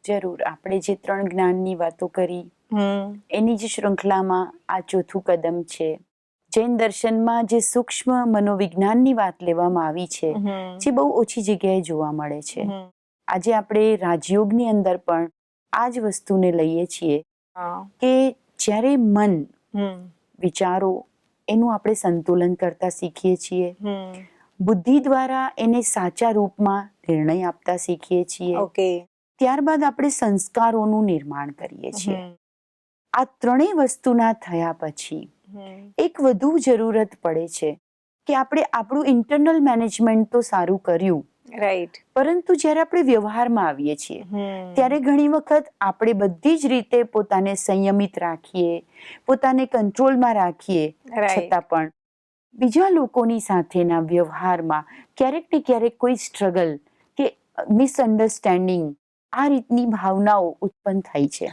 જરૂર. આપણે જે 3 જ્ઞાનની વાતો કરી હમ એની જ શૃંખલામાં આ ચોથું કદમ છે. જૈન દર્શનમાં જે સૂક્ષ્મ મનોવિજ્ઞાનની વાત લેવામાં આવી છે, જે બહુ ઓછી જગ્યાએ જોવા મળે છે. આજે આપણે રાજયોગની અંદર પણ આ જ વસ્તુને લઈએ છીએ કે જ્યારે મન, વિચારો એનું આપણે સંતુલન કરતા શીખીએ છીએ. બુદ્ધિ દ્વારા એને સાચા રૂપમાં નિર્ણય આપતા શીખીએ છીએ. ઓકે. ત્યારબાદ આપણે સંસ્કારોનું નિર્માણ કરીએ છીએ. આ ત્રણેય વસ્તુના થયા પછી એક વધુ જરૂરત પડે છે કે આપણે આપણું ઇન્ટરનલ મેનેજમેન્ટ તો સારું કર્યું, રાઈટ, પરંતુ જ્યારે આપણે વ્યવહારમાં આવીએ છીએ ત્યારે ઘણી વખત આપણે બધી જ રીતે પોતાને સંયમિત રાખીએ, પોતાને કંટ્રોલમાં રાખીએ, છતાં પણ બીજા લોકોની સાથેના વ્યવહારમાં ક્યારેક ને ક્યારેક કોઈ સ્ટ્રગલ કે મિસઅન્ડરસ્ટેન્ડિંગ આ રીતની ભાવનાઓ ઉત્પન્ન થાય છે.